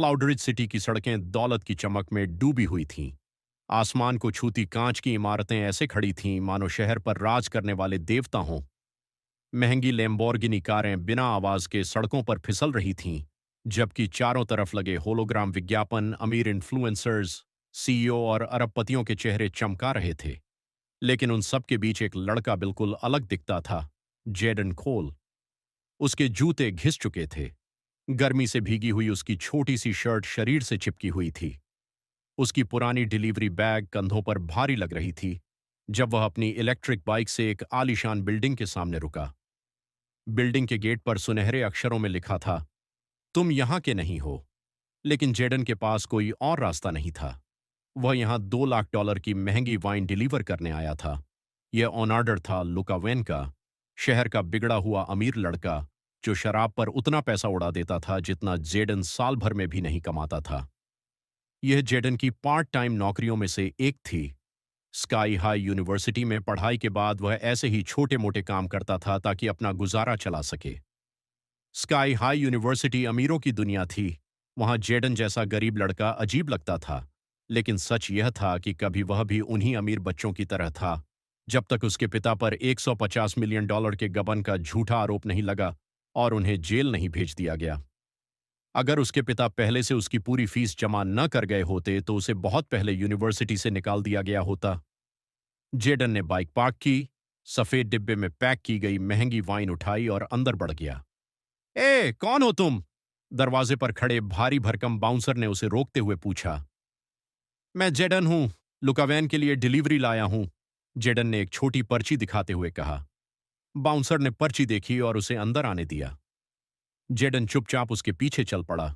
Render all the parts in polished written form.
क्लाउडरिज city की सड़कें दौलत की चमक में डूबी हुई थीं। आसमान को छूती कांच की इमारतें ऐसे खड़ी थीं मानो शहर पर राज करने वाले देवता हों। महंगी लैम्बोर्गिनी कारें बिना आवाज के सड़कों पर फिसल रही थीं, जबकि चारों तरफ लगे होलोग्राम विज्ञापन अमीर इन्फ्लुएंसर्स, सीईओ और अरबपतियों के चेहरे चमका रहे थे। लेकिन उन सब के बीच एक लड़का बिल्कुल अलग दिखता था, जेडन कोल। उसके जूते घिस चुके थे। गर्मी से भीगी हुई उसकी छोटी सी शर्ट शरीर से चिपकी हुई थी। उसकी पुरानी डिलीवरी बैग कंधों पर भारी लग रही थी जब वह अपनी इलेक्ट्रिक बाइक से एक आलीशान बिल्डिंग के सामने रुका। बिल्डिंग के गेट पर सुनहरे अक्षरों में लिखा था, तुम यहां के नहीं हो। लेकिन जेडन के पास कोई और रास्ता नहीं था। वह यहां $2 लाख की महंगी वाइन डिलीवर करने आया था। यह ऑन ऑर्डर था लुका वेन का, शहर का बिगड़ा हुआ अमीर लड़का जो शराब पर उतना पैसा उड़ा देता था जितना जेडन साल भर में भी नहीं कमाता था। यह जेडन की पार्ट टाइम नौकरियों में से एक थी। स्काई हाई यूनिवर्सिटी में पढ़ाई के बाद वह ऐसे ही छोटे मोटे काम करता था ताकि अपना गुजारा चला सके। स्काई हाई यूनिवर्सिटी अमीरों की दुनिया थी। वहां जेडन जैसा गरीब लड़का अजीब लगता था, लेकिन सच यह था कि कभी वह भी उन्हीं अमीर बच्चों की तरह था, जब तक उसके पिता पर $150 मिलियन के गबन का झूठा आरोप नहीं लगा और उन्हें जेल नहीं भेज दिया गया। अगर उसके पिता पहले से उसकी पूरी फीस जमा न कर गए होते तो उसे बहुत पहले यूनिवर्सिटी से निकाल दिया गया होता। जेडन ने बाइक पार्क की, सफेद डिब्बे में पैक की गई महंगी वाइन उठाई और अंदर बढ़ गया। ए, कौन हो तुम? दरवाजे पर खड़े भारी भरकम बाउंसर ने उसे रोकते हुए पूछा। मैं जेडन हूं, लुकावैन के लिए डिलीवरी लाया हूं, जेडन ने एक छोटी पर्ची दिखाते हुए कहा। बाउंसर ने पर्ची देखी और उसे अंदर आने दिया। जेडन चुपचाप उसके पीछे चल पड़ा।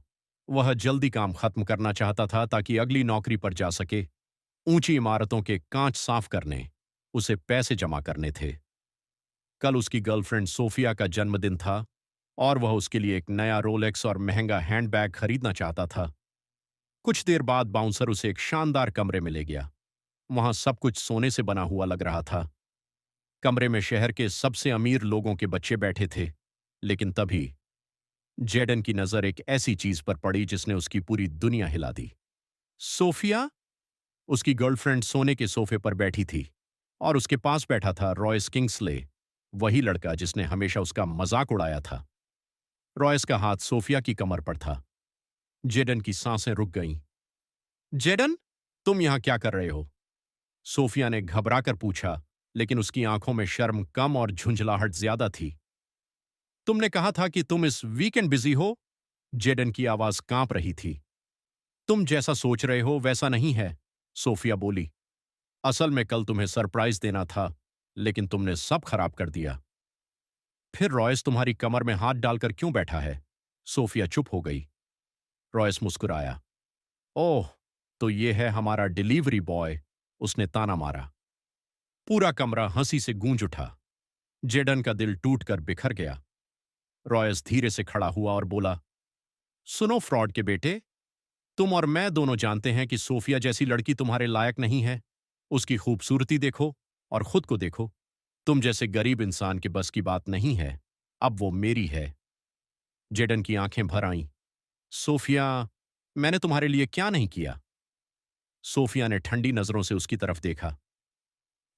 वह जल्दी काम खत्म करना चाहता था ताकि अगली नौकरी पर जा सके। ऊंची इमारतों के कांच साफ करने, उसे पैसे जमा करने थे। कल उसकी गर्लफ्रेंड सोफिया का जन्मदिन था और वह उसके लिए एक नया रोलेक्स और महंगा हैंडबैग खरीदना चाहता था। कुछ देर बाद बाउंसर उसे एक शानदार कमरे में ले गया। वहां सब कुछ सोने से बना हुआ लग रहा था। कमरे में शहर के सबसे अमीर लोगों के बच्चे बैठे थे। लेकिन तभी जेडन की नजर एक ऐसी चीज पर पड़ी जिसने उसकी पूरी दुनिया हिला दी। सोफिया? उसकी गर्लफ्रेंड सोने के सोफे पर बैठी थी और उसके पास बैठा था रॉयस किंग्सले, वही लड़का जिसने हमेशा उसका मजाक उड़ाया था। रॉयस का हाथ सोफिया की कमर पर था। जेडन की सांसें रुक गईं। जेडन, तुम यहां क्या कर रहे हो? सोफिया ने घबराकर पूछा, लेकिन उसकी आंखों में शर्म कम और झुंझलाहट ज्यादा थी। तुमने कहा था कि तुम इस वीकेंड बिजी हो। जेडन की आवाज कांप रही थी। तुम जैसा सोच रहे हो वैसा नहीं है, सोफिया बोली। असल में कल तुम्हें सरप्राइज देना था, लेकिन तुमने सब खराब कर दिया। फिर रॉयस तुम्हारी कमर में हाथ डालकर क्यों बैठा है? सोफिया चुप हो गई। रॉयस मुस्कुराया। ओह, तो ये है हमारा डिलीवरी बॉय, उसने ताना मारा। पूरा कमरा हंसी से गूंज उठा। जेडन का दिल टूटकर बिखर गया। रॉयस धीरे से खड़ा हुआ और बोला, सुनो फ्रॉड के बेटे, तुम और मैं दोनों जानते हैं कि सोफिया जैसी लड़की तुम्हारे लायक नहीं है। उसकी खूबसूरती देखो और खुद को देखो। तुम जैसे गरीब इंसान के बस की बात नहीं है। अब वो मेरी है। जेडन की आंखें भर आईं। सोफिया, मैंने तुम्हारे लिए क्या नहीं किया? सोफिया ने ठंडी नजरों से उसकी तरफ देखा।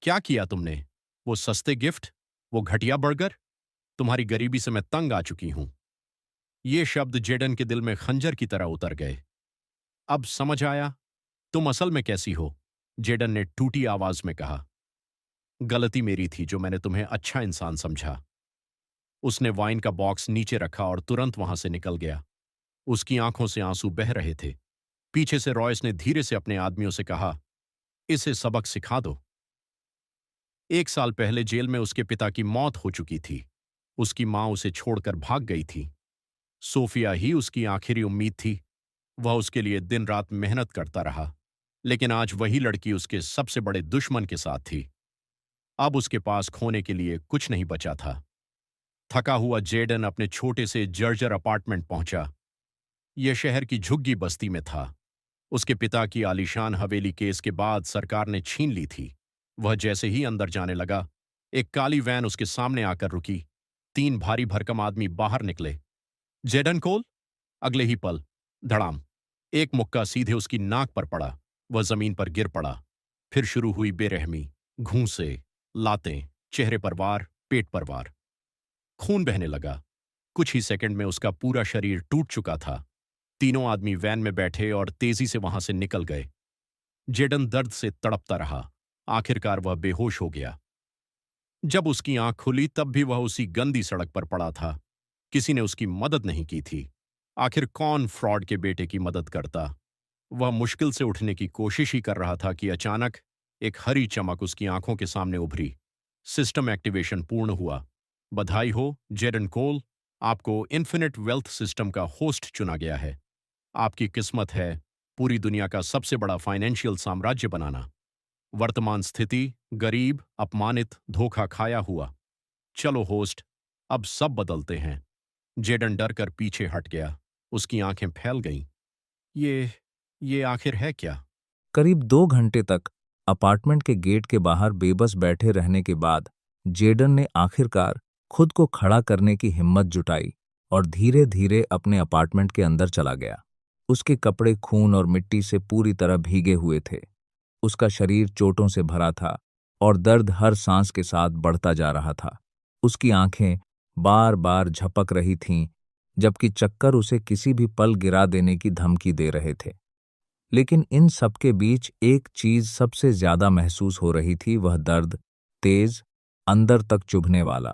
क्या किया तुमने? वो सस्ते गिफ्ट, वो घटिया बर्गर? तुम्हारी गरीबी से मैं तंग आ चुकी हूं। ये शब्द जेडन के दिल में खंजर की तरह उतर गए। अब समझ आया तुम असल में कैसी हो, जेडन ने टूटी आवाज में कहा। गलती मेरी थी जो मैंने तुम्हें अच्छा इंसान समझा। उसने वाइन का बॉक्स नीचे रखा और तुरंत वहां से निकल गया। उसकी आंखों से आंसू बह रहे थे। पीछे से रॉयस ने धीरे से अपने आदमियों से कहा, इसे सबक सिखा दो। 1 साल पहले जेल में उसके पिता की मौत हो चुकी थी। उसकी मां उसे छोड़कर भाग गई थी। सोफिया ही उसकी आखिरी उम्मीद थी। वह उसके लिए दिन रात मेहनत करता रहा, लेकिन आज वही लड़की उसके सबसे बड़े दुश्मन के साथ थी। अब उसके पास खोने के लिए कुछ नहीं बचा था। थका हुआ जेडन अपने छोटे से जर्जर अपार्टमेंट पहुंचा। यह शहर की झुग्गी बस्ती में था। उसके पिता की आलीशान हवेली केस के बाद सरकार ने छीन ली थी। वह जैसे ही अंदर जाने लगा, एक काली वैन उसके सामने आकर रुकी। 3 भारी भरकम आदमी बाहर निकले। जेडन कोल? अगले ही पल धड़ाम, एक मुक्का सीधे उसकी नाक पर पड़ा। वह जमीन पर गिर पड़ा। फिर शुरू हुई बेरहमी, घूंसे, लातें, चेहरे पर वार, पेट पर वार। खून बहने लगा। कुछ ही सेकंड में उसका पूरा शरीर टूट चुका था। तीनों आदमी वैन में बैठे और तेजी से वहां से निकल गए। जेडन दर्द से तड़पता रहा। आखिरकार वह बेहोश हो गया। जब उसकी आंख खुली तब भी वह उसी गंदी सड़क पर पड़ा था। किसी ने उसकी मदद नहीं की थी। आखिर कौन फ्रॉड के बेटे की मदद करता? वह मुश्किल से उठने की कोशिश ही कर रहा था कि अचानक एक हरी चमक उसकी आंखों के सामने उभरी। सिस्टम एक्टिवेशन पूर्ण हुआ। बधाई हो, जेरन कोल। आपको इन्फिनिट वेल्थ सिस्टम का होस्ट चुना गया है। आपकी किस्मत है पूरी दुनिया का सबसे बड़ा फाइनेंशियल साम्राज्य बनाना। वर्तमान स्थिति, गरीब, अपमानित, धोखा खाया हुआ। चलो होस्ट, अब सब बदलते हैं। जेडन डर कर पीछे हट गया। उसकी आंखें फैल गईं। ये ये आखिर है क्या? करीब 2 घंटे तक अपार्टमेंट के गेट के बाहर बेबस बैठे रहने के बाद जेडन ने आखिरकार खुद को खड़ा करने की हिम्मत जुटाई और धीरे धीरे अपने अपार्टमेंट के अंदर चला गया। उसके कपड़े खून और मिट्टी से पूरी तरह भीगे हुए थे। उसका शरीर चोटों से भरा था और दर्द हर सांस के साथ बढ़ता जा रहा था। उसकी आंखें बार बार झपक रही थीं, जबकि चक्कर उसे किसी भी पल गिरा देने की धमकी दे रहे थे। लेकिन इन सबके बीच एक चीज सबसे ज्यादा महसूस हो रही थी, वह दर्द, तेज, अंदर तक चुभने वाला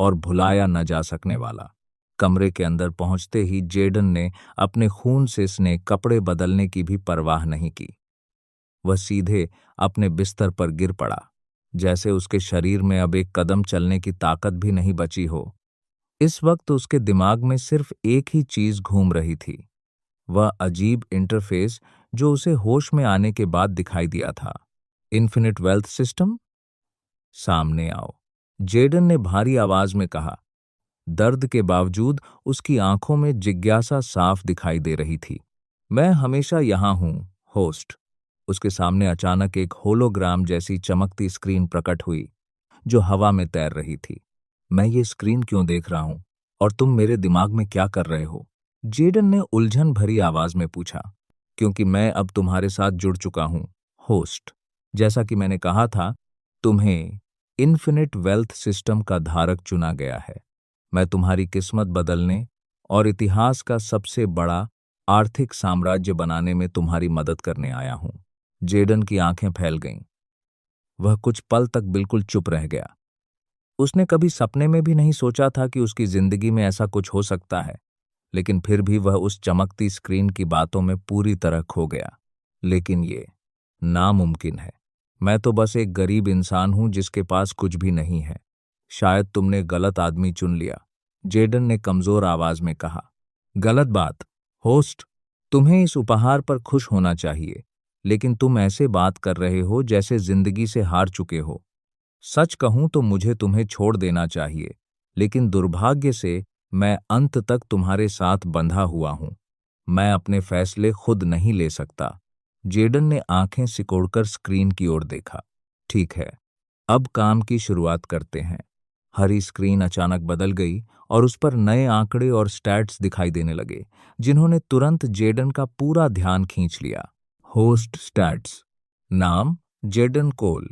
और भुलाया न जा सकने वाला। कमरे के अंदर पहुंचते ही जेडन ने अपने खून से सने कपड़े बदलने की भी परवाह नहीं की। वह सीधे अपने बिस्तर पर गिर पड़ा, जैसे उसके शरीर में अब एक कदम चलने की ताकत भी नहीं बची हो। इस वक्त उसके दिमाग में सिर्फ एक ही चीज घूम रही थी, वह अजीब इंटरफेस जो उसे होश में आने के बाद दिखाई दिया था। इन्फिनिट वेल्थ सिस्टम, सामने आओ, जेडन ने भारी आवाज में कहा। दर्द के बावजूद उसकी आंखों में जिज्ञासा साफ दिखाई दे रही थी। मैं हमेशा यहां हूं, होस्ट। उसके सामने अचानक एक होलोग्राम जैसी चमकती स्क्रीन प्रकट हुई, जो हवा में तैर रही थी। मैं ये स्क्रीन क्यों देख रहा हूं और तुम मेरे दिमाग में क्या कर रहे हो? जेडन ने उलझन भरी आवाज में पूछा। क्योंकि मैं अब तुम्हारे साथ जुड़ चुका हूं, होस्ट। जैसा कि मैंने कहा था, तुम्हें इन्फिनिट वेल्थ सिस्टम का धारक चुना गया है। मैं तुम्हारी किस्मत बदलने और इतिहास का सबसे बड़ा आर्थिक साम्राज्य बनाने में तुम्हारी मदद करने आया हूं। जेडन की आंखें फैल गईं। वह कुछ पल तक बिल्कुल चुप रह गया। उसने कभी सपने में भी नहीं सोचा था कि उसकी जिंदगी में ऐसा कुछ हो सकता है, लेकिन फिर भी वह उस चमकती स्क्रीन की बातों में पूरी तरह खो गया। लेकिन ये नामुमकिन है। मैं तो बस एक गरीब इंसान हूं जिसके पास कुछ भी नहीं है। शायद तुमने गलत आदमी चुन लिया, जेडन ने कमजोर आवाज में कहा। गलत बात, होस्ट। तुम्हें इस उपहार पर खुश होना चाहिए, लेकिन तुम ऐसे बात कर रहे हो जैसे जिंदगी से हार चुके हो। सच कहूं तो मुझे तुम्हें छोड़ देना चाहिए, लेकिन दुर्भाग्य से मैं अंत तक तुम्हारे साथ बंधा हुआ हूं। मैं अपने फैसले खुद नहीं ले सकता। जेडन ने आंखें सिकोड़कर स्क्रीन की ओर देखा। ठीक है, अब काम की शुरुआत करते हैं। हरी स्क्रीन अचानक बदल गई और उस पर नए आंकड़े और स्टैट्स दिखाई देने लगे, जिन्होंने तुरंत जेडन का पूरा ध्यान खींच लिया। Host stats. नाम जेडन कोल।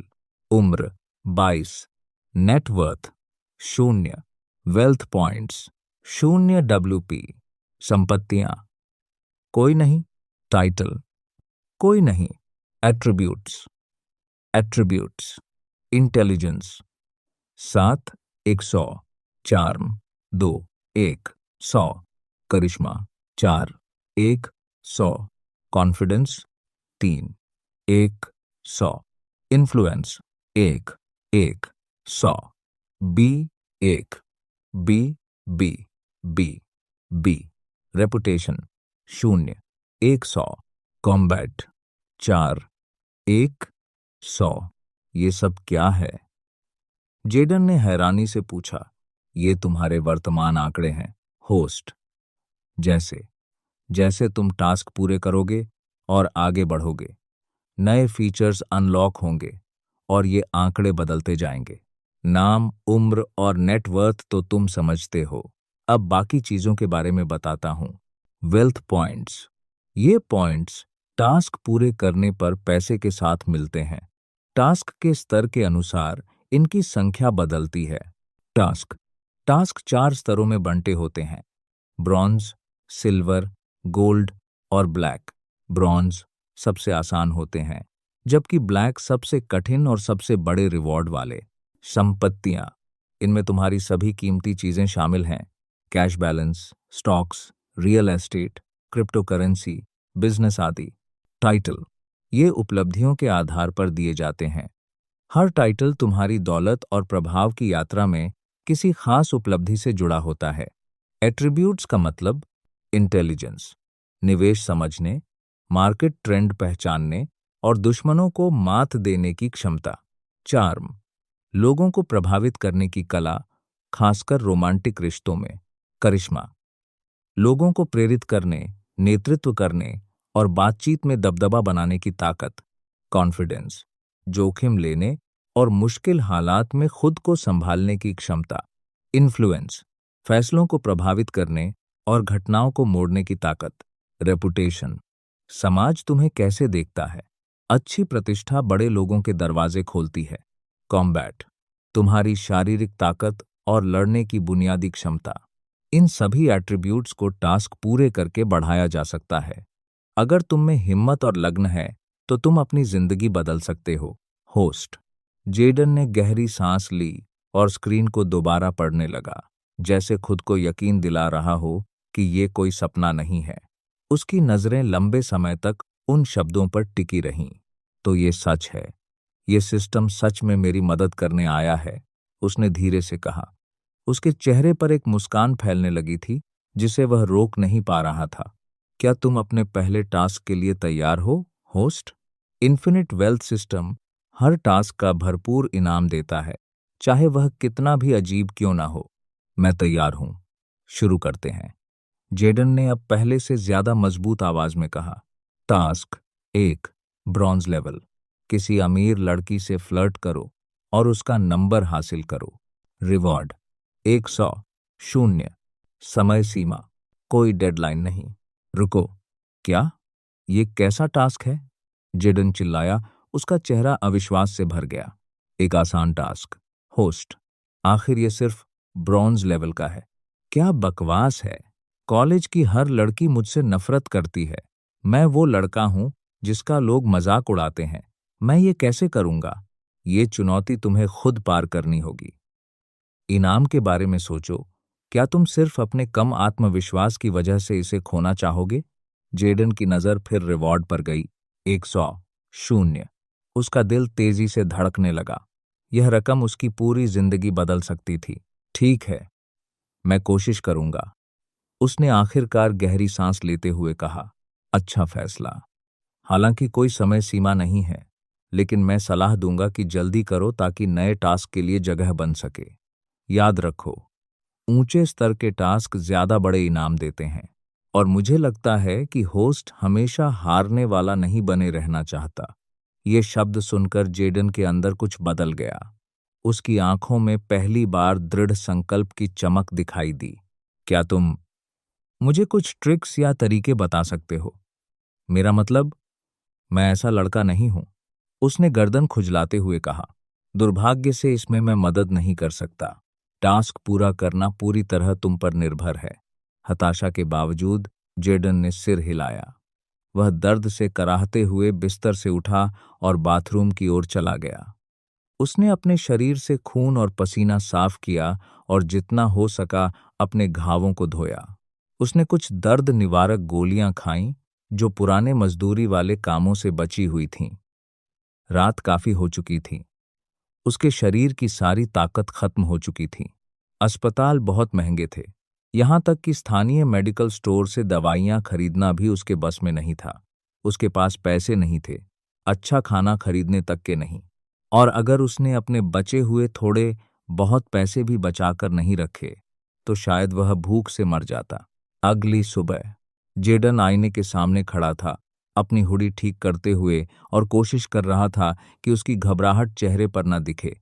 उम्र 22। नेटवर्थ 0। Wealth points 0 WP। संपत्तियां कोई नहीं। टाइटल कोई नहीं। Attributes attributes intelligence 7 100। Charm 2 1 100। Charisma 4 1 100। Confidence 3 1 100। Influence 1 1 100। B 1। B B B B. Reputation 0 100। Combat 4 1 100। ये सब क्या है? जेडन ने हैरानी से पूछा। ये तुम्हारे वर्तमान आंकड़े हैं, होस्ट। जैसे जैसे तुम टास्क पूरे करोगे और आगे बढ़ोगे, नए फीचर्स अनलॉक होंगे और ये आंकड़े बदलते जाएंगे। नाम, उम्र और नेटवर्थ तो तुम समझते हो। अब बाकी चीजों के बारे में बताता हूं। वेल्थ पॉइंट्स ये पॉइंट्स टास्क पूरे करने पर पैसे के साथ मिलते हैं। टास्क के स्तर के अनुसार इनकी संख्या बदलती है। टास्क टास्क 4 स्तरों में बंटे होते हैं: ब्रॉन्ज, सिल्वर, गोल्ड और ब्लैक। ब्रॉन्ज सबसे आसान होते हैं, जबकि ब्लैक सबसे कठिन और सबसे बड़े रिवॉर्ड वाले। संपत्तियां, इनमें तुम्हारी सभी कीमती चीजें शामिल हैं: cash balance, stocks, real estate, crypto currency, business आदि। टाइटल, ये उपलब्धियों के आधार पर दिए जाते हैं। हर टाइटल तुम्हारी दौलत और प्रभाव की यात्रा में किसी खास उपलब्धि से जुड़ा होता है। एट्रीब्यूट्स का मतलब इंटेलिजेंस, निवेश समझने, मार्केट ट्रेंड पहचानने और दुश्मनों को मात देने की क्षमता। चार्म, लोगों को प्रभावित करने की कला, खासकर रोमांटिक रिश्तों में। करिश्मा, लोगों को प्रेरित करने, नेतृत्व करने और बातचीत में दबदबा बनाने की ताकत। कॉन्फिडेंस, जोखिम लेने और मुश्किल हालात में खुद को संभालने की क्षमता। इन्फ्लुएंस, फैसलों को प्रभावित करने और घटनाओं को मोड़ने की ताकत। रेपुटेशन, समाज तुम्हें कैसे देखता है। अच्छी प्रतिष्ठा बड़े लोगों के दरवाजे खोलती है। कॉम्बैट, तुम्हारी शारीरिक ताकत और लड़ने की बुनियादी क्षमता। इन सभी एट्रीब्यूट्स को टास्क पूरे करके बढ़ाया जा सकता है। अगर तुम में हिम्मत और लगन है तो तुम अपनी जिंदगी बदल सकते हो। होस्ट, जेडन ने गहरी सांस ली और स्क्रीन को दोबारा पढ़ने लगा, जैसे खुद को यकीन दिला रहा हो कि ये कोई सपना नहीं है। उसकी नजरें लंबे समय तक उन शब्दों पर टिकी रहीं। तो ये सच है, ये सिस्टम सच में मेरी मदद करने आया है, उसने धीरे से कहा। उसके चेहरे पर एक मुस्कान फैलने लगी थी जिसे वह रोक नहीं पा रहा था। क्या तुम अपने पहले टास्क के लिए तैयार हो, होस्ट? इन्फिनिट वेल्थ सिस्टम हर टास्क का भरपूर इनाम देता है, चाहे वह कितना भी अजीब क्यों ना हो। मैं तैयार हूं, शुरू करते हैं, जेडन ने अब पहले से ज्यादा मजबूत आवाज में कहा। Task 1, bronze level. किसी अमीर लड़की से फ्लर्ट करो और उसका नंबर हासिल करो। रिवॉर्ड 100, 0, समय सीमा, कोई डेडलाइन नहीं। रुको, क्या? ये कैसा टास्क है? जेडन चिल्लाया, उसका चेहरा अविश्वास से भर गया। एक आसान टास्क, होस्ट। आखिर ये सिर्फ ब्रॉन्ज लेवल का है। क्या बकवास है। कॉलेज की हर लड़की मुझसे नफरत करती है। मैं वो लड़का हूं जिसका लोग मजाक उड़ाते हैं। मैं ये कैसे करूंगा? ये चुनौती तुम्हें खुद पार करनी होगी। इनाम के बारे में सोचो। क्या तुम सिर्फ अपने कम आत्मविश्वास की वजह से इसे खोना चाहोगे? जेडन की नजर फिर रिवॉर्ड पर गई। 100, 0। उसका दिल तेजी से धड़कने लगा। यह रकम उसकी पूरी जिंदगी बदल सकती थी। ठीक है, मैं कोशिश करूंगा, उसने आखिरकार गहरी सांस लेते हुए कहा। अच्छा फैसला। हालांकि कोई समय सीमा नहीं है, लेकिन मैं सलाह दूंगा कि जल्दी करो ताकि नए टास्क के लिए जगह बन सके। याद रखो, ऊंचे स्तर के टास्क ज्यादा बड़े इनाम देते हैं, और मुझे लगता है कि होस्ट हमेशा हारने वाला नहीं बने रहना चाहता। ये शब्द सुनकर जेडन के अंदर कुछ बदल गया। उसकी आंखों में पहली बार दृढ़ संकल्प की चमक दिखाई दी। क्या तुम मुझे कुछ ट्रिक्स या तरीके बता सकते हो? मेरा मतलब, मैं ऐसा लड़का नहीं हूं, उसने गर्दन खुजलाते हुए कहा। दुर्भाग्य से इसमें मैं मदद नहीं कर सकता। टास्क पूरा करना पूरी तरह तुम पर निर्भर है। हताशा के बावजूद जेडन ने सिर हिलाया। वह दर्द से कराहते हुए बिस्तर से उठा और बाथरूम की ओर चला गया। उसने अपने शरीर से खून और पसीना साफ किया और जितना हो सका अपने घावों को धोया। उसने कुछ दर्द निवारक गोलियां खाईं जो पुराने मजदूरी वाले कामों से बची हुई थीं। रात काफी हो चुकी थी। उसके शरीर की सारी ताकत खत्म हो चुकी थी। अस्पताल बहुत महंगे थे, यहां तक कि स्थानीय मेडिकल स्टोर से दवाइयां खरीदना भी उसके बस में नहीं था। उसके पास पैसे नहीं थे, अच्छा खाना खरीदने तक के नहीं। और अगर उसने अपने बचे हुए थोड़े बहुत पैसे भी बचाकर नहीं रखे तो शायद वह भूख से मर जाता। अगली सुबह जेडन आईने के सामने खड़ा था, अपनी हुडी ठीक करते हुए, और कोशिश कर रहा था कि उसकी घबराहट चेहरे पर न दिखे।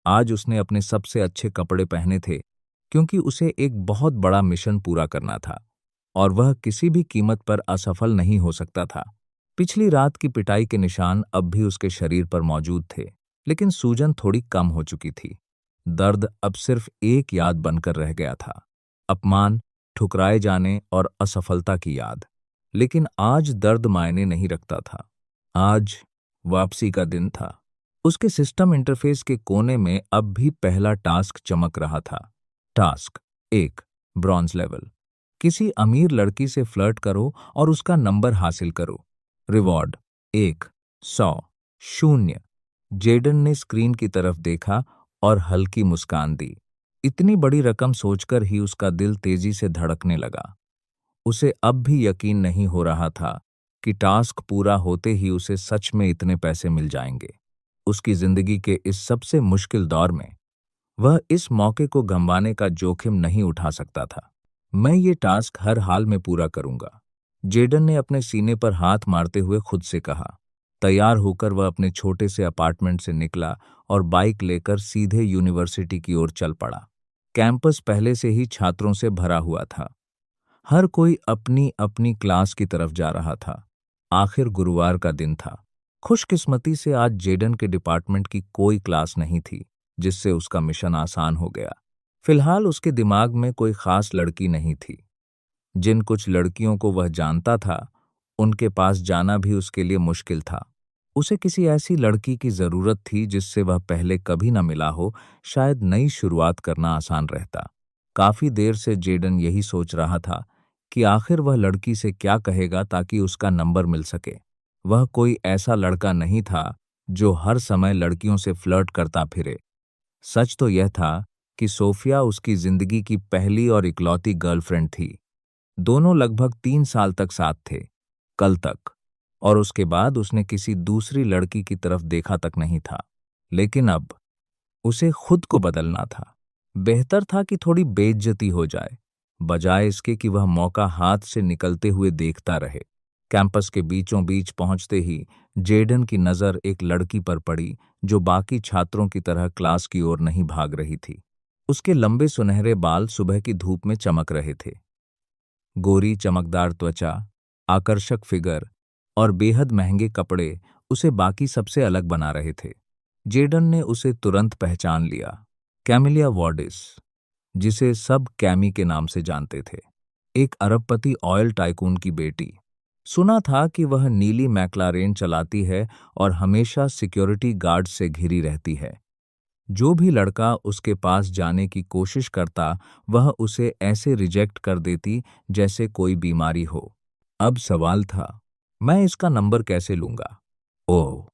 आज उसने अपने सबसे अच्छे कपड़े पहने थे क्योंकि उसे एक बहुत बड़ा मिशन पूरा करना था। और वह किसी भी कीमत पर असफल नहीं हो सकता था। पिछली रात की पिटाई के निशान अब भी उसके शरीर पर मौजूद थे, लेकिन सूजन थोड़ी कम हो चुकी थी। दर्द अब सिर्फ एक याद बनकर रह गया था, अपमान, ठुकराए जाने और असफलता की याद। लेकिन आज दर्द मायने नहीं रखता था। आज वापसी का दिन था। उसके सिस्टम इंटरफेस के कोने में अब भी पहला टास्क चमक रहा था। Task 1, bronze level. किसी अमीर लड़की से फ्लर्ट करो और उसका नंबर हासिल करो। रिवॉर्ड 1, 100, 0। जेडन ने स्क्रीन की तरफ देखा और हल्की मुस्कान दी। इतनी बड़ी रकम सोचकर ही उसका दिल तेजी से धड़कने लगा। उसे अब भी यकीन नहीं हो रहा था कि टास्क पूरा होते ही उसे सच में इतने पैसे मिल जाएंगे। उसकी जिंदगी के इस सबसे मुश्किल दौर में वह इस मौके को गंवाने का जोखिम नहीं उठा सकता था। मैं ये टास्क हर हाल में पूरा करूंगा, जेडन ने अपने सीने पर हाथ मारते हुए खुद से कहा। तैयार होकर वह अपने छोटे से अपार्टमेंट से निकला और बाइक लेकर सीधे यूनिवर्सिटी की ओर चल पड़ा। कैंपस पहले से ही छात्रों से भरा हुआ था। हर कोई अपनी अपनी क्लास की तरफ जा रहा था। आखिर गुरुवार का दिन था। खुशकिस्मती से आज जेडन के डिपार्टमेंट की कोई क्लास नहीं थी, जिससे उसका मिशन आसान हो गया। फिलहाल उसके दिमाग में कोई खास लड़की नहीं थी। जिन कुछ लड़कियों को वह जानता था, उनके पास जाना भी उसके लिए मुश्किल था। उसे किसी ऐसी लड़की की जरूरत थी जिससे वह पहले कभी न मिला हो, शायद नई शुरुआत करना आसान रहता। काफी देर से जेडन यही सोच रहा था कि आखिर वह लड़की से क्या कहेगा ताकि उसका नंबर मिल सके। वह कोई ऐसा लड़का नहीं था जो हर समय लड़कियों से फ्लर्ट करता फिरे। सच तो यह था कि सोफिया उसकी जिंदगी की पहली और इकलौती गर्लफ्रेंड थी। दोनों लगभग 3 साल तक साथ थे, कल तक, और उसके बाद उसने किसी दूसरी लड़की की तरफ देखा तक नहीं था। लेकिन अब उसे खुद को बदलना था। बेहतर था कि थोड़ी बेइज्जती हो जाए, बजाय इसके कि वह मौका हाथ से निकलते हुए देखता रहे। कैंपस के बीचों बीच पहुंचते ही जेडन की नज़र एक लड़की पर पड़ी जो बाकी छात्रों की तरह क्लास की ओर नहीं भाग रही थी। उसके लंबे सुनहरे बाल सुबह की धूप में चमक रहे थे। गोरी चमकदार त्वचा, आकर्षक फिगर और बेहद महंगे कपड़े उसे बाकी सबसे अलग बना रहे थे। जेडन ने उसे तुरंत पहचान लिया। कैमिलिया वॉर्डिस, जिसे सब कैमी के नाम से जानते थे, एक अरबपति ऑयल टाइकून की बेटी। सुना था कि वह नीली मैक्लारेन चलाती है और हमेशा सिक्योरिटी गार्ड से घिरी रहती है। जो भी लड़का उसके पास जाने की कोशिश करता, वह उसे ऐसे रिजेक्ट कर देती जैसे कोई बीमारी हो। अब सवाल था, मैं इसका नंबर कैसे लूंगा? ओह,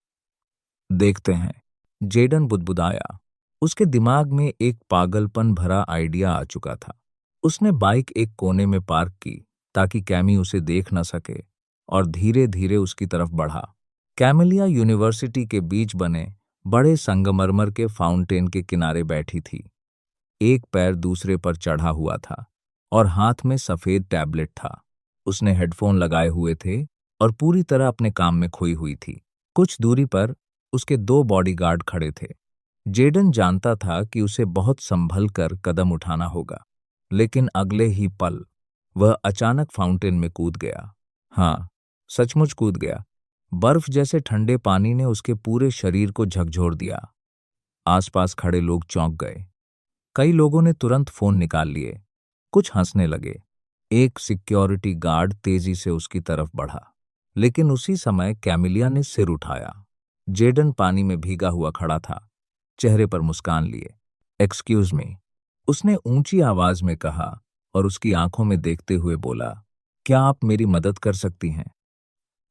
देखते हैं, जेडन बुदबुदाया। उसके दिमाग में एक पागलपन भरा आइडिया आ चुका था। उसने बाइक एक कोने में पार्क की ताकि कैमी उसे देख न सके और धीरे धीरे उसकी तरफ बढ़ा। कैमिलिया यूनिवर्सिटी के बीच बने बड़े संगमरमर के फाउंटेन के किनारे बैठी थी। एक पैर दूसरे पर चढ़ा हुआ था और हाथ में सफेद टैबलेट था। उसने हेडफोन लगाए हुए थे और पूरी तरह अपने काम में खोई हुई थी। कुछ दूरी पर उसके 2 बॉडीगार्ड खड़े थे। जेडन जानता था कि उसे बहुत संभल कर कदम उठाना होगा, लेकिन अगले ही पल वह अचानक फाउंटेन में कूद गया। हाँ, सचमुच कूद गया। बर्फ जैसे ठंडे पानी ने उसके पूरे शरीर को झकझोर दिया। आसपास खड़े लोग चौंक गए। कई लोगों ने तुरंत फोन निकाल लिए। कुछ हंसने लगे। एक सिक्योरिटी गार्ड तेजी से उसकी तरफ बढ़ा, लेकिन उसी समय कैमिलिया ने सिर उठाया। जेडन पानी में भीगा हुआ खड़ा था, चेहरे पर मुस्कान लिए। एक्सक्यूज मी, उसने ऊंची आवाज में कहा और उसकी आंखों में देखते हुए बोला, क्या आप मेरी मदद कर सकती हैं?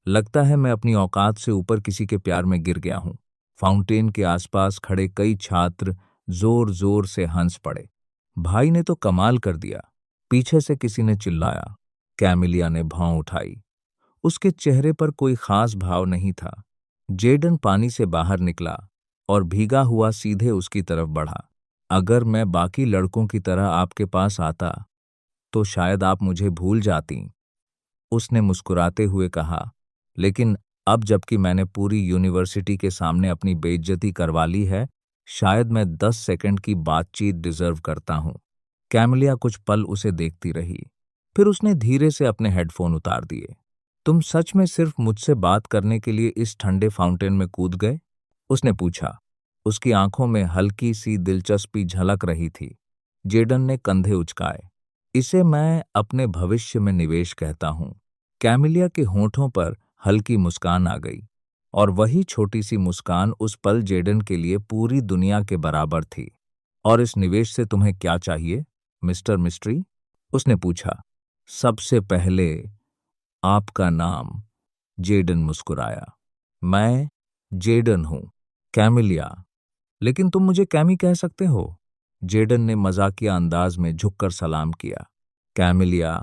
लगता है मैं अपनी औकात से ऊपर किसी के प्यार में गिर गया हूं। फाउंटेन के आसपास खड़े कई छात्र जोर जोर से हंस पड़े। भाई ने तो कमाल कर दिया, पीछे से किसी ने चिल्लाया। कैमिलिया ने भौं उठाई। उसके चेहरे पर कोई खास भाव नहीं था। जेडन पानी से बाहर निकला और भीगा हुआ सीधे उसकी तरफ बढ़ा। अगर मैं बाकी लड़कों की तरह आपके पास आता तो शायद आप मुझे भूल जाती, उसने मुस्कुराते हुए कहा। लेकिन अब जबकि मैंने पूरी यूनिवर्सिटी के सामने अपनी बेइज्जती करवा ली है, शायद मैं 10 सेकंड की बातचीत डिजर्व करता हूं। कैमिलिया कुछ पल उसे देखती रही, फिर उसने धीरे से अपने हेडफोन उतार दिए। तुम सच में सिर्फ मुझसे बात करने के लिए इस ठंडे फाउंटेन में कूद गए? उसने पूछा। उसकी आंखों में हल्की सी दिलचस्पी झलक रही थी। जेडन ने कंधे उचकाए। इसे मैं अपने भविष्य में निवेश कहता हूं। कैमिलिया के होठों पर हल्की मुस्कान आ गई, और वही छोटी सी मुस्कान उस पल जेडन के लिए पूरी दुनिया के बराबर थी। और इस निवेश से तुम्हें क्या चाहिए, मिस्टर मिस्ट्री? उसने पूछा। सबसे पहले आपका नाम। जेडन मुस्कुराया। मैं जेडन हूं, कैमिलिया। लेकिन तुम मुझे कैमी कह सकते हो। जेडन ने मजाकिया अंदाज में झुककर सलाम किया। कैमिलिया,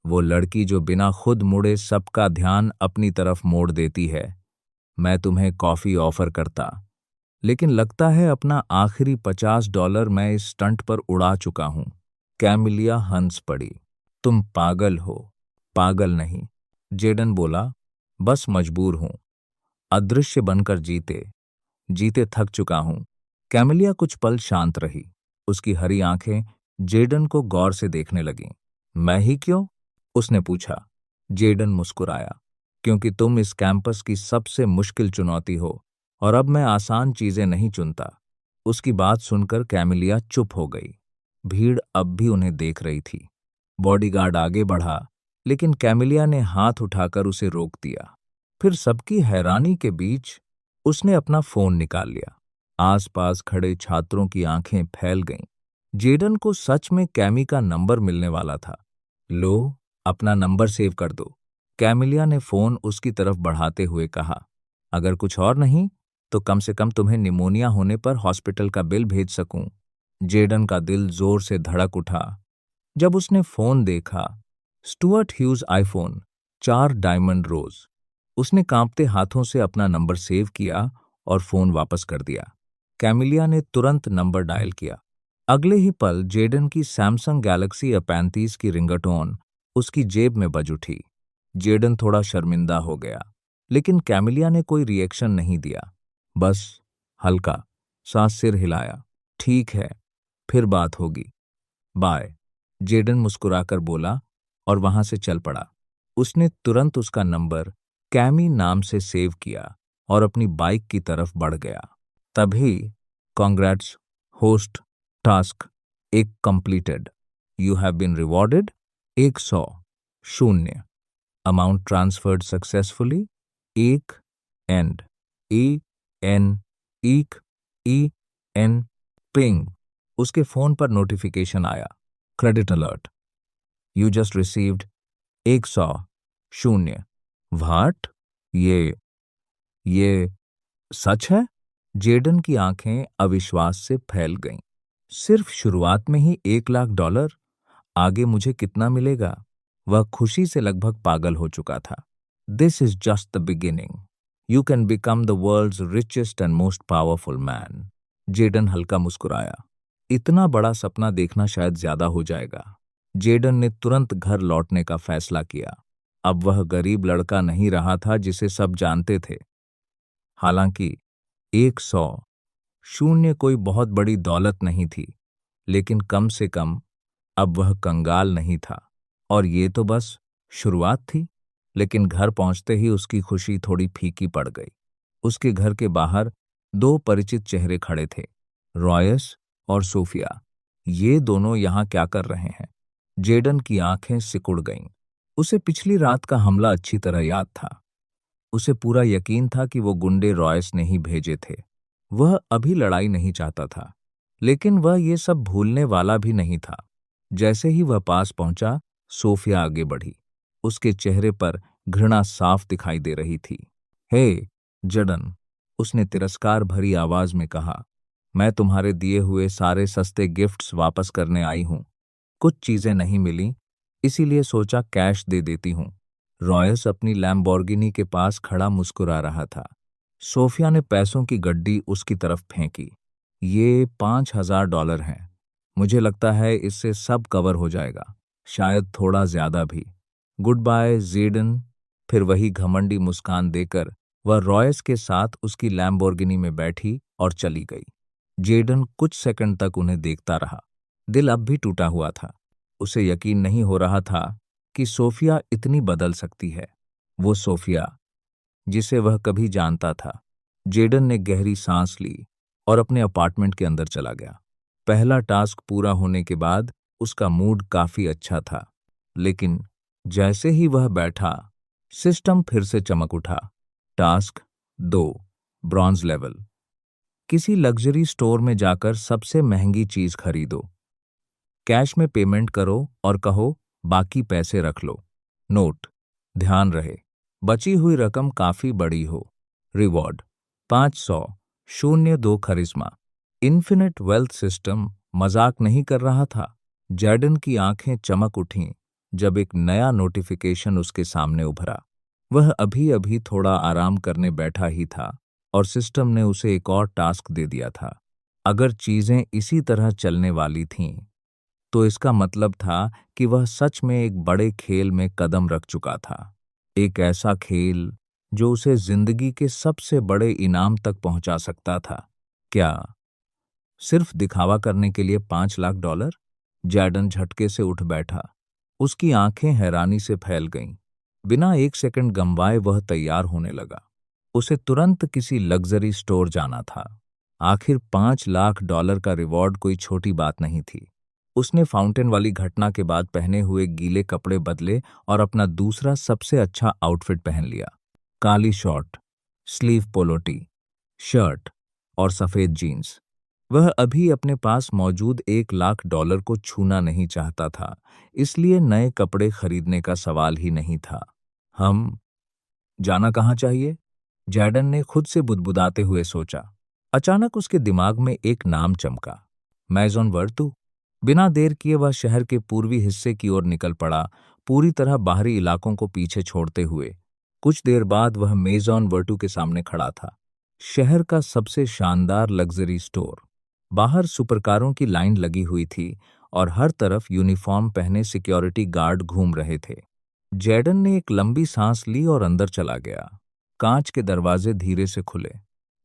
वो लड़की जो बिना खुद मुड़े सबका ध्यान अपनी तरफ मोड़ देती है। मैं तुम्हें कॉफी ऑफर करता, लेकिन लगता है अपना आखिरी $50 मैं इस स्टंट पर उड़ा चुका हूं। कैमिलिया हंस पड़ी। तुम पागल हो। पागल नहीं, जेडन बोला, बस मजबूर हूं। अदृश्य बनकर जीते जीते थक चुका हूं। कैमिलिया कुछ पल शांत रही। उसकी हरी आंखें जेडन को गौर से देखने लगीं। मैं ही क्यों? उसने पूछा। जेडन मुस्कुराया। क्योंकि तुम इस कैंपस की सबसे मुश्किल चुनौती हो, और अब मैं आसान चीजें नहीं चुनता। उसकी बात सुनकर कैमिलिया चुप हो गई। भीड़ अब भी उन्हें देख रही थी। बॉडीगार्ड आगे बढ़ा, लेकिन कैमिलिया ने हाथ उठाकर उसे रोक दिया। फिर सबकी हैरानी के बीच उसने अपना फोन निकाल लिया। आसपास खड़े छात्रों की आंखें फैल गईं। जेडन को सच में कैमी का नंबर मिलने वाला था। लो, अपना नंबर सेव कर दो। कैमिलिया ने फोन उसकी तरफ बढ़ाते हुए कहा। अगर कुछ और नहीं, तो कम से कम तुम्हें निमोनिया होने पर हॉस्पिटल का बिल भेज सकूं। जेडन का दिल जोर से धड़क उठा जब उसने फोन देखा। स्टुअर्ट ह्यूज आईफोन 4 डायमंड रोज। उसने कांपते हाथों से अपना नंबर सेव किया और फोन वापस कर दिया। कैमिलिया ने तुरंत नंबर डायल किया। अगले ही पल जेडन की सैमसंग गैलेक्सी A35 की रिंगटोन उसकी जेब में बज उठी। जेडन थोड़ा शर्मिंदा हो गया, लेकिन कैमिलिया ने कोई रिएक्शन नहीं दिया। बस हल्का सा सिर हिलाया। ठीक है, फिर बात होगी। बाय, जेडन मुस्कुराकर बोला और वहां से चल पड़ा। उसने तुरंत उसका नंबर कैमी नाम से सेव किया और अपनी बाइक की तरफ बढ़ गया। तभी कॉन्ग्रेट्स होस्ट टास्क एक completed. You have been rewarded 100 शून्य। Amount transferred successfully 1 and EN EN ping. उसके फोन पर नोटिफिकेशन आया। Credit alert, you just received 100 शून्य। व्हाट? ये सच है? जेडन की आंखें अविश्वास से फैल गईं। सिर्फ शुरुआत में ही $1 लाख? आगे मुझे कितना मिलेगा? वह खुशी से लगभग पागल हो चुका था। This is just the beginning. You can become the world's richest and most powerful man. Jayden हल्का मुस्कुराया। इतना बड़ा सपना देखना शायद ज्यादा हो जाएगा। जेडन ने तुरंत घर लौटने का फैसला किया। अब वह गरीब लड़का नहीं रहा था जिसे सब जानते थे। हालांकि 100 शून्य कोई बहुत बड़ी दौलत नहीं थी, लेकिन कम से कम अब वह कंगाल नहीं था। और ये तो बस शुरुआत थी। लेकिन घर पहुंचते ही उसकी खुशी थोड़ी फीकी पड़ गई। उसके घर के बाहर 2 परिचित चेहरे खड़े थे, रॉयस और सोफिया। ये दोनों यहाँ क्या कर रहे हैं? जेडन की आंखें सिकुड़ गईं। उसे पिछली रात का हमला अच्छी तरह याद था। उसे पूरा यकीन था कि वो गुंडे रॉयस ने ही भेजे थे। वह अभी लड़ाई नहीं चाहता था, लेकिन वह ये सब भूलने वाला भी नहीं था। जैसे ही वह पास पहुंचा, सोफिया आगे बढ़ी। उसके चेहरे पर घृणा साफ दिखाई दे रही थी। हे जडन, उसने तिरस्कार भरी आवाज में कहा, मैं तुम्हारे दिए हुए सारे सस्ते गिफ्ट्स वापस करने आई हूं। कुछ चीजें नहीं मिली, इसीलिए सोचा कैश दे देती हूं। रॉयस अपनी लैम्बोर्गिनी के पास खड़ा मुस्कुरा रहा था। सोफिया ने पैसों की गड्डी उसकी तरफ फेंकी। ये $5000 हैं। मुझे लगता है इससे सब कवर हो जाएगा, शायद थोड़ा ज्यादा भी। Good bye Jayden. फिर वही घमंडी मुस्कान देकर वह रॉयस के साथ उसकी लैम्बोर्गिनी में बैठी और चली गई। जेडन कुछ सेकंड तक उन्हें देखता रहा। दिल अब भी टूटा हुआ था। उसे यकीन नहीं हो रहा था कि सोफिया इतनी बदल सकती है। वो सोफिया जिसे वह कभी जानता था। जेडन ने गहरी सांस ली और अपने अपार्टमेंट के अंदर चला गया। पहला टास्क पूरा होने के बाद उसका मूड काफी अच्छा था, लेकिन जैसे ही वह बैठा, सिस्टम फिर से चमक उठा। Task 2, bronze level. किसी लग्जरी स्टोर में जाकर सबसे महंगी चीज खरीदो। कैश में पेमेंट करो और कहो बाकी पैसे रख लो। नोट, ध्यान रहे बची हुई रकम काफी बड़ी हो। रिवॉर्ड 500, 02 खरिश्मा। इन्फिनिट वेल्थ सिस्टम मजाक नहीं कर रहा था। जैडन की आंखें चमक उठीं जब एक नया नोटिफिकेशन उसके सामने उभरा। वह अभी अभी थोड़ा आराम करने बैठा ही था और सिस्टम ने उसे एक और टास्क दे दिया था। अगर चीजें इसी तरह चलने वाली थीं, तो इसका मतलब था कि वह सच में एक बड़े खेल में कदम रख चुका था। एक ऐसा खेल जो उसे जिंदगी के सबसे बड़े इनाम तक पहुंचा सकता था। क्या सिर्फ दिखावा करने के लिए $5 लाख? जैडन झटके से उठ बैठा। उसकी आंखें हैरानी से फैल गईं। बिना एक सेकंड गंवाए वह तैयार होने लगा। उसे तुरंत किसी लग्जरी स्टोर जाना था। आखिर $5 लाख का रिवॉर्ड कोई छोटी बात नहीं थी। उसने फाउंटेन वाली घटना के बाद पहने हुए गीले कपड़े बदले और अपना दूसरा सबसे अच्छा आउटफिट पहन लिया। काली short, sleeve polo T, shirt और सफेद जीन्स। वह अभी अपने पास मौजूद $1 लाख को छूना नहीं चाहता था, इसलिए नए कपड़े खरीदने का सवाल ही नहीं था। हम जाना कहाँ चाहिए? जैडन ने खुद से बुदबुदाते हुए सोचा। अचानक उसके दिमाग में एक नाम चमका, मैजोन वर्तु। बिना देर किए वह शहर के पूर्वी हिस्से की ओर निकल पड़ा, पूरी तरह बाहरी इलाकों को पीछे छोड़ते हुए। कुछ देर बाद वह मेजॉन वर्तु के सामने खड़ा था। शहर का सबसे शानदार लग्जरी स्टोर। बाहर सुपरकारों की लाइन लगी हुई थी और हर तरफ यूनिफॉर्म पहने सिक्योरिटी गार्ड घूम रहे थे। जैडन ने एक लंबी सांस ली और अंदर चला गया। कांच के दरवाजे धीरे से खुले।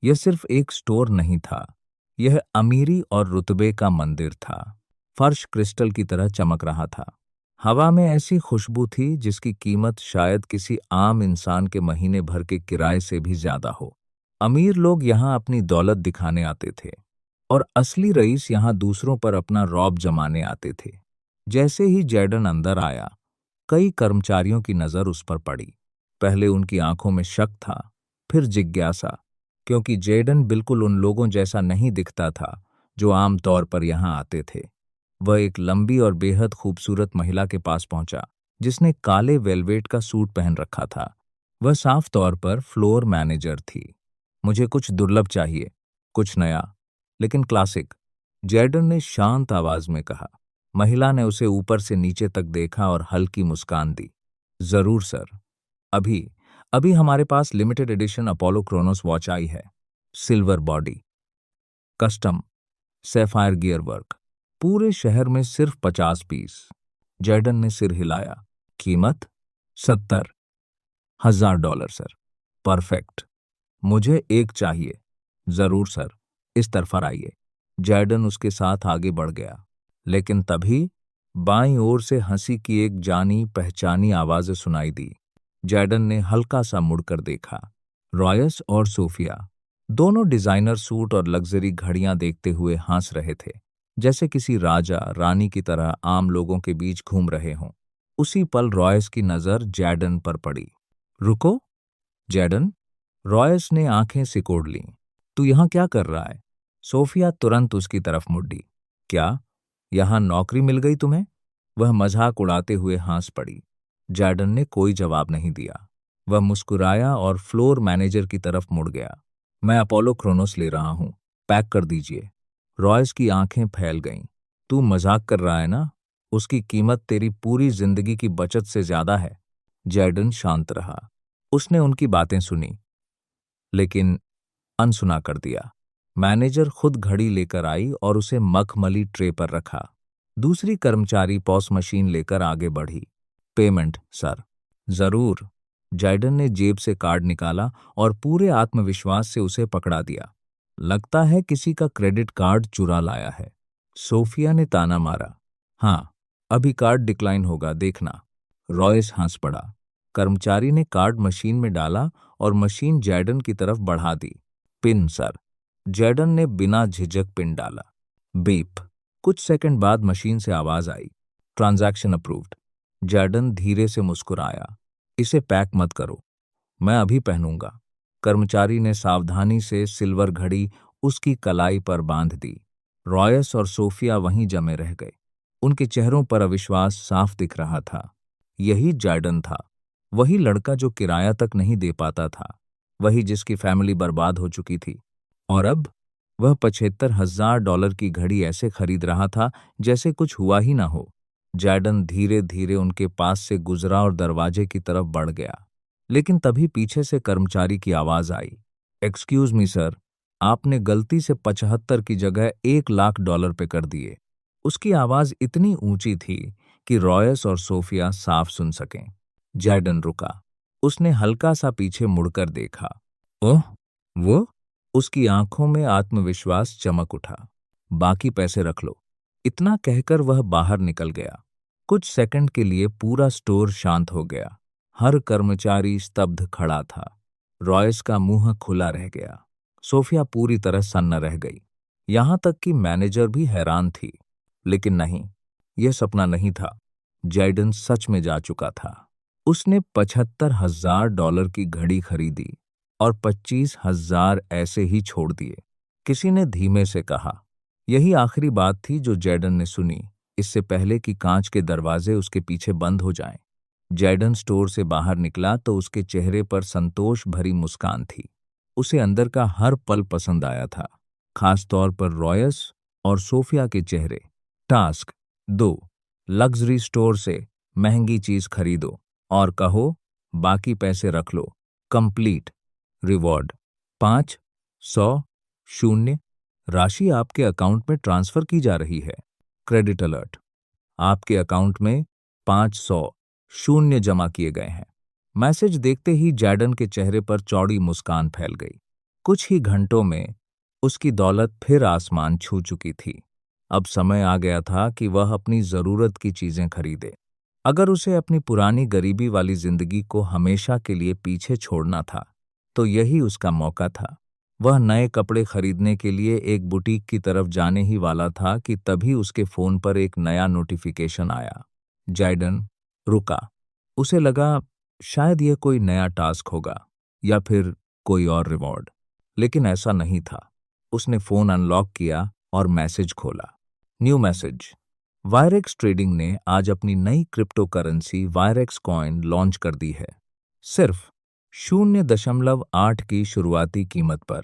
यह सिर्फ एक स्टोर नहीं था, यह अमीरी और रुतबे का मंदिर था। फर्श क्रिस्टल की तरह चमक रहा था। हवा में ऐसी खुशबू थी जिसकी कीमत शायद किसी आम इंसान के महीने भर के किराए से भी ज्यादा हो। अमीर लोग यहाँ अपनी दौलत दिखाने आते थे और असली रईस यहाँ दूसरों पर अपना रौब जमाने आते थे। जैसे ही जैडन अंदर आया, कई कर्मचारियों की नजर उस पर पड़ी। पहले उनकी आंखों में शक था, फिर जिज्ञासा, क्योंकि जैडन बिल्कुल उन लोगों जैसा नहीं दिखता था जो आम तौर पर यहाँ आते थे। वह एक लंबी और बेहद खूबसूरत महिला के पास पहुंचा, जिसने काले वेलवेट का सूट पहन रखा था। वह साफ तौर पर फ्लोर मैनेजर थी। मुझे कुछ दुर्लभ चाहिए, कुछ नया, लेकिन क्लासिक, जैडन ने शांत आवाज में कहा। महिला ने उसे ऊपर से नीचे तक देखा और हल्की मुस्कान दी। जरूर सर, अभी अभी हमारे पास limited edition Apollo Kronos watch आई है। Silver body, custom, sapphire gear work, पूरे शहर में सिर्फ 50 पीस। जैडन ने सिर हिलाया। कीमत $70,000 सर। परफेक्ट, मुझे एक चाहिए। जरूर सर, इस तरफ आइए। जैडन उसके साथ आगे बढ़ गया, लेकिन तभी बाईं ओर से हंसी की एक जानी पहचानी आवाज सुनाई दी। जैडन ने हल्का सा मुड़कर देखा। रॉयस और सोफिया दोनों डिजाइनर सूट और लग्जरी घड़ियां देखते हुए हंस रहे थे, जैसे किसी राजा रानी की तरह आम लोगों के बीच घूम रहे हों। उसी पल रॉयस की नजर जैडन पर पड़ी। रुको जैडन, रॉयस ने आंखें सिकोड़ लीं। तू यहाँ क्या कर रहा है? सोफिया तुरंत उसकी तरफ मुड़ी। क्या यहाँ नौकरी मिल गई तुम्हें? वह मजाक उड़ाते हुए हंस पड़ी। जैडन ने कोई जवाब नहीं दिया। वह मुस्कुराया और फ्लोर मैनेजर की तरफ मुड़ गया। मैं अपोलो क्रोनोस ले रहा हूं, पैक कर दीजिए। रॉयस की आंखें फैल गईं। तू मजाक कर रहा है ना? उसकी कीमत तेरी पूरी जिंदगी की बचत से ज्यादा है। जैडन शांत रहा। उसने उनकी बातें सुनी, लेकिन अनसुना कर दिया। मैनेजर खुद घड़ी लेकर आई और उसे मखमली ट्रे पर रखा। दूसरी कर्मचारी पॉस मशीन लेकर आगे बढ़ी। Payment sir. जरूर। जैडन ने जेब से कार्ड निकाला और पूरे आत्मविश्वास से उसे पकड़ा दिया। लगता है किसी का क्रेडिट कार्ड चुरा लाया है। सोफिया ने ताना मारा। हाँ, अभी कार्ड डिक्लाइन होगा, देखना। रॉयस हंस पड़ा। कर्मचारी ने कार्ड मशीन में डाला और मशीन जैडन की तरफ बढ़ा दी। Pin sir. जैडन ने बिना झिझक पिन डाला। बीप। कुछ सेकंड बाद मशीन से आवाज आई, ट्रांजैक्शन अप्रूव्ड। जैडन धीरे से मुस्कुराया। इसे पैक मत करो, मैं अभी पहनूंगा। कर्मचारी ने सावधानी से सिल्वर घड़ी उसकी कलाई पर बांध दी। रॉयस और सोफिया वहीं जमे रह गए। उनके चेहरों पर अविश्वास साफ दिख रहा था। यही जैडन था, वही लड़का जो किराया तक नहीं दे पाता था, वही जिसकी फैमिली बर्बाद हो चुकी थी। और अब वह $75,000 की घड़ी ऐसे खरीद रहा था जैसे कुछ हुआ ही ना हो। जैडन धीरे धीरे उनके पास से गुजरा और दरवाजे की तरफ बढ़ गया। लेकिन तभी पीछे से कर्मचारी की आवाज आई, एक्सक्यूज मी सर, आपने गलती से 75 की जगह $1,00,000 पे कर दिए। उसकी आवाज इतनी ऊंची थी कि रॉयस और सोफिया साफ सुन सकें। जैडन रुका। उसने हल्का सा पीछे मुड़कर देखा। ओह, वो? उसकी आंखों में आत्मविश्वास चमक उठा। बाकी पैसे रख लो। इतना कहकर वह बाहर निकल गया। कुछ सेकंड के लिए पूरा स्टोर शांत हो गया। हर कर्मचारी स्तब्ध खड़ा था। रॉयस का मुंह खुला रह गया। सोफिया पूरी तरह सन्न रह गई। यहां तक कि मैनेजर भी हैरान थी। लेकिन नहीं, यह सपना नहीं था। जैडन सच में जा चुका था। उसने $75,000 की घड़ी खरीदी और 25,000 ऐसे ही छोड़ दिए। किसी ने धीमे से कहा। यही आखिरी बात थी जो जैडन ने सुनी, इससे पहले कि कांच के दरवाजे उसके पीछे बंद हो जाएं। जैडन स्टोर से बाहर निकला तो उसके चेहरे पर संतोष भरी मुस्कान थी। उसे अंदर का हर पल पसंद आया था, खास तौर पर रॉयस और सोफिया के चेहरे। टास्क 2, लग्जरी स्टोर से महंगी चीज खरीदो और कहो बाकी पैसे रख लो। कंप्लीट। रिवॉर्ड 5, 100, 0। राशि आपके अकाउंट में ट्रांसफर की जा रही है। क्रेडिट अलर्ट, आपके अकाउंट में 500 शून्य जमा किए गए हैं। मैसेज देखते ही जैडन के चेहरे पर चौड़ी मुस्कान फैल गई। कुछ ही घंटों में उसकी दौलत फिर आसमान छू चुकी थी। अब समय आ गया था कि वह अपनी जरूरत की चीजें खरीदे। अगर उसे अपनी पुरानी गरीबी वाली जिंदगी को हमेशा के लिए पीछे छोड़ना था, तो यही उसका मौका था। वह नए कपड़े खरीदने के लिए एक बुटीक की तरफ जाने ही वाला था कि तभी उसके फोन पर एक नया नोटिफिकेशन आया। जैडन रुका। उसे लगा शायद यह कोई नया टास्क होगा या फिर कोई और रिवॉर्ड, लेकिन ऐसा नहीं था। उसने फोन अनलॉक किया और मैसेज खोला। New message. वायरेक्स ट्रेडिंग ने आज अपनी नई क्रिप्टो करेंसी वायरेक्स कॉइन लॉन्च कर दी है, सिर्फ 0.8 की शुरुआती कीमत पर।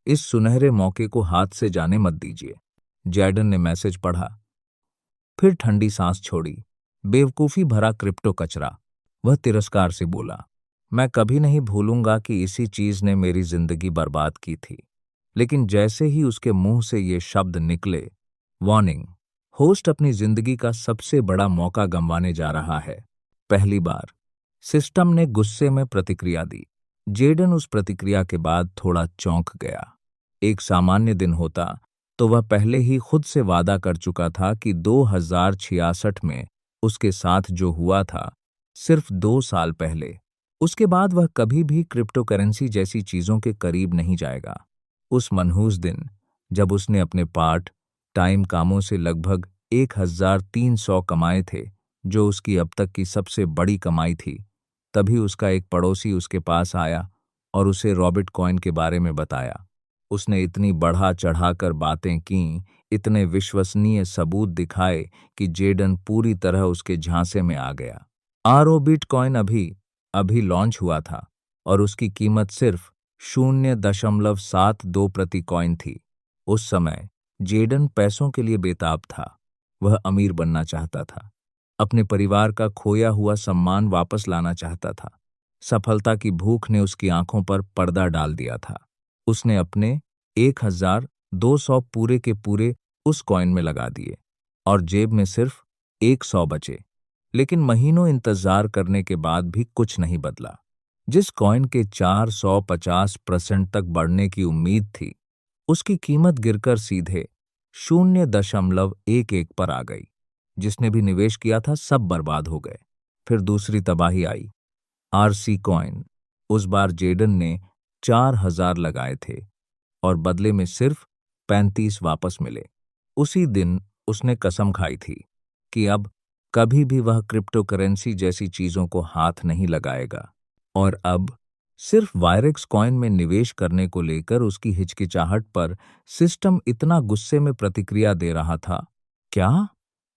इस सुनहरे मौके को हाथ से जाने मत दीजिए। जैडन ने मैसेज पढ़ा, फिर ठंडी सांस छोड़ी। बेवकूफी भरा क्रिप्टो कचरा। वह तिरस्कार से बोला, मैं कभी नहीं भूलूंगा कि इसी चीज ने मेरी जिंदगी बर्बाद की थी। लेकिन जैसे ही उसके मुंह से ये शब्द निकले, वार्निंग, होस्ट अपनी जिंदगी का सबसे बड़ा मौका गंवाने जा रहा है। पहली बार। सिस्टम ने गुस्से में प्रतिक्रिया दी। जैडन उस प्रतिक्रिया के बाद थोड़ा चौंक गया। एक सामान्य दिन होता तो वह पहले ही खुद से वादा कर चुका था कि 2066 में उसके साथ जो हुआ था, सिर्फ 2 साल पहले, उसके बाद वह कभी भी क्रिप्टो करेंसी जैसी चीजों के करीब नहीं जाएगा। उस मनहूस दिन, जब उसने अपने पार्ट टाइम कामों से लगभग 1,300 कमाए थे, जो उसकी अब तक की सबसे बड़ी कमाई थी, तभी उसका एक पड़ोसी उसके पास आया और उसे रॉबिट कॉइन के बारे में बताया। उसने इतनी बढ़ा चढ़ाकर बातें की, इतने विश्वसनीय सबूत दिखाए कि जैडन पूरी तरह उसके झांसे में आ गया। रॉबिट कॉइन अभी लॉन्च हुआ था और उसकी कीमत सिर्फ 0.72 प्रति कॉइन थी। उस समय जैडन पैसों के लिए बेताब था। वह अमीर बनना चाहता था, अपने परिवार का खोया हुआ सम्मान वापस लाना चाहता था। सफलता की भूख ने उसकी आंखों पर पर्दा डाल दिया था। उसने अपने 1,200 पूरे के पूरे उस कॉइन में लगा दिए और जेब में सिर्फ 100 बचे। लेकिन महीनों इंतजार करने के बाद भी कुछ नहीं बदला। जिस कॉइन के 450% तक बढ़ने की उम्मीद थी, उसकी कीमत गिरकर सीधे 0.11 पर आ गई। जिसने भी निवेश किया था सब बर्बाद हो गए। फिर दूसरी तबाही आई, आरसी कॉइन। उस बार जेडन ने 4,000 लगाए थे और बदले में सिर्फ 35 वापस मिले। उसी दिन उसने कसम खाई थी कि अब कभी भी वह क्रिप्टो करेंसी जैसी चीजों को हाथ नहीं लगाएगा। और अब सिर्फ वायरेक्स कॉइन में निवेश करने को लेकर उसकी हिचकिचाहट पर सिस्टम इतना गुस्से में प्रतिक्रिया दे रहा था। क्या?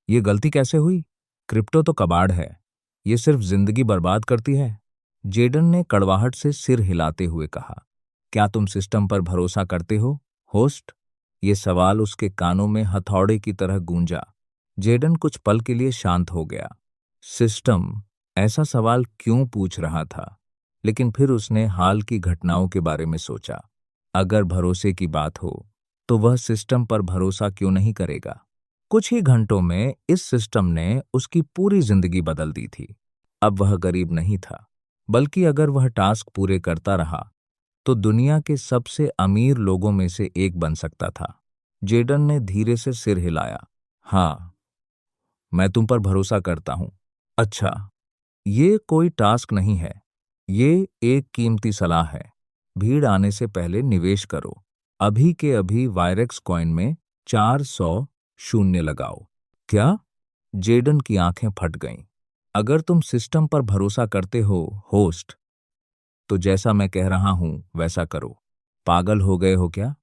ये गलती कैसे हुई? क्रिप्टो तो कबाड़ है, ये सिर्फ जिंदगी बर्बाद करती है। जेडन ने कड़वाहट से सिर हिलाते हुए कहा। क्या तुम सिस्टम पर भरोसा करते हो, होस्ट? ये सवाल उसके कानों में हथौड़े की तरह गूंजा। जेडन कुछ पल के लिए शांत हो गया। सिस्टम ऐसा सवाल क्यों पूछ रहा था? लेकिन फिर उसने हाल की घटनाओं के बारे में सोचा। अगर भरोसे की बात हो तो वह सिस्टम पर भरोसा क्यों नहीं करेगा? कुछ ही घंटों में इस सिस्टम ने उसकी पूरी जिंदगी बदल दी थी। अब वह गरीब नहीं था, बल्कि अगर वह टास्क पूरे करता रहा तो दुनिया के सबसे अमीर लोगों में से एक बन सकता था। जेडन ने धीरे से सिर हिलाया। हाँ, मैं तुम पर भरोसा करता हूं। अच्छा, ये कोई टास्क नहीं है, ये एक कीमती सलाह है। भीड़ आने से पहले निवेश करो। अभी के अभी वायरेक्स कॉइन में 400 शून्य लगाओ। क्या? जेडन की आंखें फट गईं। अगर तुम सिस्टम पर भरोसा करते हो, होस्ट, तो जैसा मैं कह रहा हूं वैसा करो। पागल हो गए हो क्या?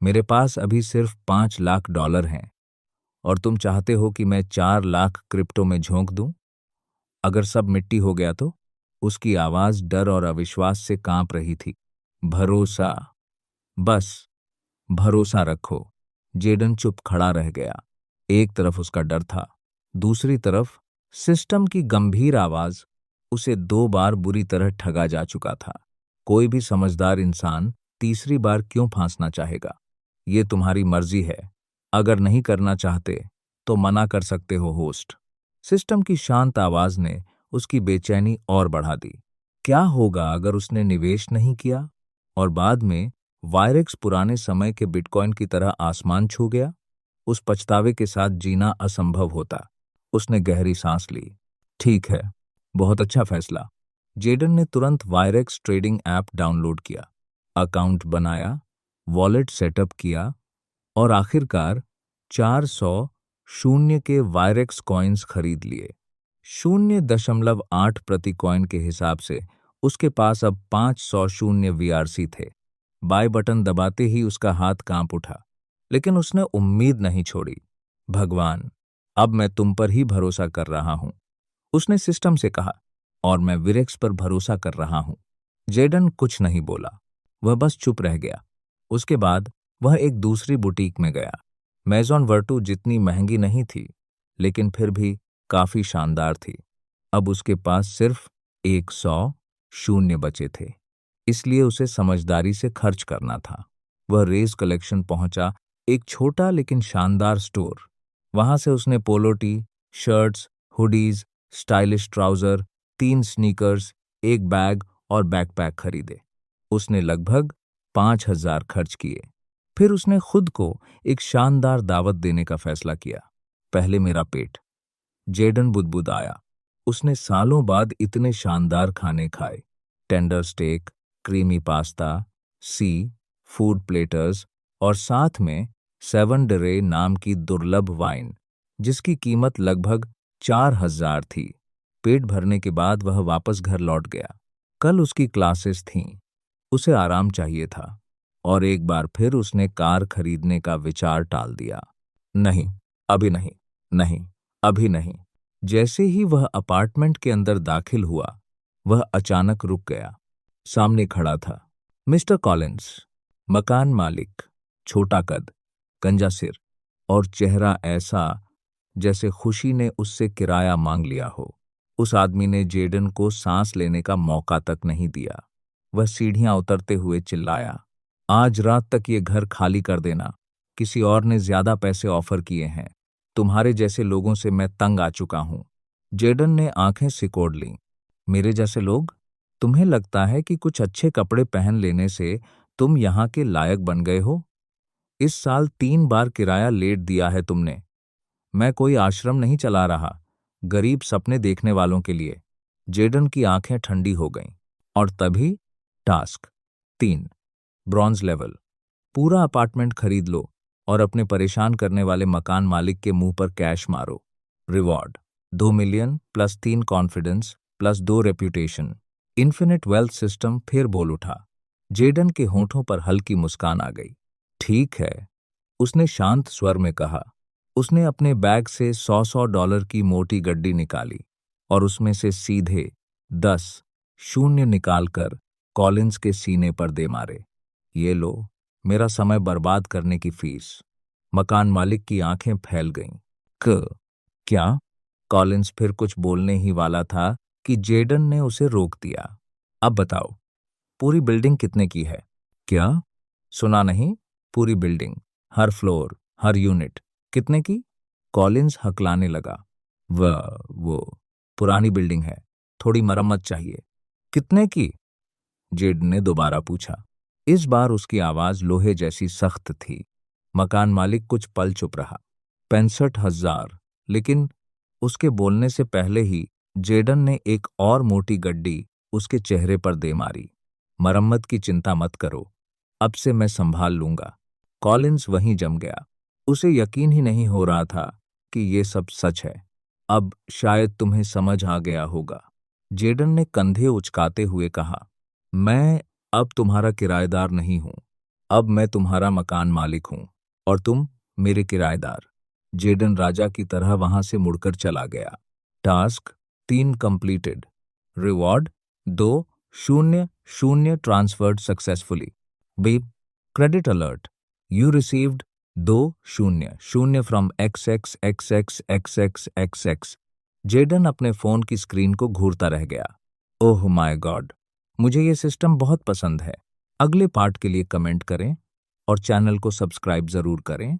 मेरे पास अभी सिर्फ $5 लाख हैं और तुम चाहते हो कि मैं 4 लाख क्रिप्टो में झोंक दूं? अगर सब मिट्टी हो गया तो? उसकी आवाज डर और अविश्वास से कांप रही थी। भरोसा, बस भरोसा रखो। जेडन चुप खड़ा रह गया। एक तरफ उसका डर था, दूसरी तरफ सिस्टम की गंभीर आवाज। उसे 2 बार बुरी तरह ठगा जा चुका था। कोई भी समझदार इंसान तीसरी बार क्यों फांसना चाहेगा? ये तुम्हारी मर्जी है। अगर नहीं करना चाहते तो मना कर सकते हो, होस्ट। सिस्टम की शांत आवाज ने उसकी बेचैनी और बढ़ा दी। क्या होगा अगर उसने निवेश नहीं किया और बाद में वायरेक्स पुराने समय के बिटकॉइन की तरह आसमान छू गया? उस पछतावे के साथ जीना असंभव होता। उसने गहरी सांस ली। ठीक है, बहुत अच्छा फैसला। जेडन ने तुरंत वायरेक्स ट्रेडिंग ऐप डाउनलोड किया, अकाउंट बनाया, वॉलेट सेटअप किया और आखिरकार 400 शून्य के वायरेक्स कॉइन्स खरीद लिए। 0.8 प्रति कॉइन के हिसाब से उसके पास अब 500 शून्य वीआरसी थे। बाय बटन दबाते ही उसका हाथ कांप उठा, लेकिन उसने उम्मीद नहीं छोड़ी। भगवान, अब मैं तुम पर ही भरोसा कर रहा हूं, उसने सिस्टम से कहा। और मैं विरेक्स पर भरोसा कर रहा हूं। जेडन कुछ नहीं बोला, वह बस चुप रह गया। उसके बाद वह एक दूसरी बुटीक में गया। मेजॉन वर्टू जितनी महंगी नहीं थी, लेकिन फिर भी काफी शानदार थी। अब उसके पास सिर्फ 100 शून्य बचे थे, इसलिए उसे समझदारी से खर्च करना था। वह रेस कलेक्शन पहुंचा, एक छोटा लेकिन शानदार स्टोर। वहां से उसने polo T, shirts, hoodies, stylish trouser, 3 sneakers, एक बैग और बैकपैक खरीदे। उसने लगभग 5,000 खर्च किए। फिर उसने खुद को एक शानदार दावत देने का फैसला किया। पहले मेरा पेट। जेडन बुदबुदाया। उसने सालों बाद इतने शानदार खाने खाए, tender stake, creamy pasta, sea food platters और साथ में 7 डरे नाम की दुर्लभ वाइन, जिसकी कीमत लगभग 4,000 थी। पेट भरने के बाद वह वापस घर लौट गया। कल उसकी क्लासेस थीं, उसे आराम चाहिए था। और एक बार फिर उसने कार खरीदने का विचार टाल दिया। नहीं, अभी नहीं, नहीं, अभी नहीं। जैसे ही वह अपार्टमेंट के अंदर दाखिल हुआ, वह अचानक रुक गया। सामने खड़ा था मिस्टर कॉलिंस, मकान मालिक, छोटा कद, गंजा सिर और चेहरा ऐसा जैसे खुशी ने उससे किराया मांग लिया हो। उस आदमी ने जेडन को सांस लेने का मौका तक नहीं दिया। वह सीढ़ियां उतरते हुए चिल्लाया, आज रात तक ये घर खाली कर देना, किसी और ने ज्यादा पैसे ऑफर किए हैं। तुम्हारे जैसे लोगों से मैं तंग आ चुका हूं। जेडन ने आंखें सिकोड़ लीं। मेरे जैसे लोग? तुम्हें लगता है कि कुछ अच्छे कपड़े पहन लेने से तुम यहां के लायक बन गए हो? इस साल 3 बार किराया लेट दिया है तुमने। मैं कोई आश्रम नहीं चला रहा, गरीब सपने देखने वालों के लिए। जेडन की आंखें ठंडी हो गईं। और तभी टास्क 3 ब्रॉन्ज लेवल। पूरा अपार्टमेंट खरीद लो और अपने परेशान करने वाले मकान मालिक के मुंह पर कैश मारो। Reward 2 million plus 3 confidence plus 2 reputation. Infinite wealth system फिर बोल उठा। जेडन के होठों पर हल्की मुस्कान आ गई। ठीक है, उसने शांत स्वर में कहा। उसने अपने बैग से $100 की मोटी गड्डी निकाली और उसमें से सीधे 10 शून्य निकालकर कॉलिंस के सीने पर दे मारे। ये लो, मेरा समय बर्बाद करने की फीस। मकान मालिक की आंखें फैल गईं। क्या? कॉलिंस फिर कुछ बोलने ही वाला था कि जेडन ने उसे रोक दिया। अब बताओ, पूरी बिल्डिंग कितने की है? क्या? सुना नहीं? पूरी बिल्डिंग, हर फ्लोर, हर यूनिट कितने की? कॉलिंस हकलाने लगा। वो पुरानी बिल्डिंग है, थोड़ी मरम्मत चाहिए। कितने की? जेड ने दोबारा पूछा। इस बार उसकी आवाज लोहे जैसी सख्त थी। मकान मालिक कुछ पल चुप रहा। 65,000। लेकिन उसके बोलने से पहले ही जेडन ने एक और मोटी गड्डी उसके चेहरे पर दे मारी। मरम्मत की चिंता मत करो, अब से मैं संभाल लूंगा। कॉलिंस वहीं जम गया। उसे यकीन ही नहीं हो रहा था कि ये सब सच है। अब शायद तुम्हें समझ आ गया होगा, जेडन ने कंधे उचकाते हुए कहा। मैं अब तुम्हारा किराएदार नहीं हूं, अब मैं तुम्हारा मकान मालिक हूं और तुम मेरे किराएदार। जेडन राजा की तरह वहां से मुड़कर चला गया। Task 3 completed. रिवॉर्ड 2 शून्य शून्य transferred successfully. Beep, credit alert, you received 2 शून्य शून्य फ्रॉम XXXXXXXX। जेडन अपने फोन की स्क्रीन को घूरता रह गया। ओह माय गॉड, मुझे ये सिस्टम बहुत पसंद है। अगले पार्ट के लिए कमेंट करें और चैनल को सब्सक्राइब जरूर करें।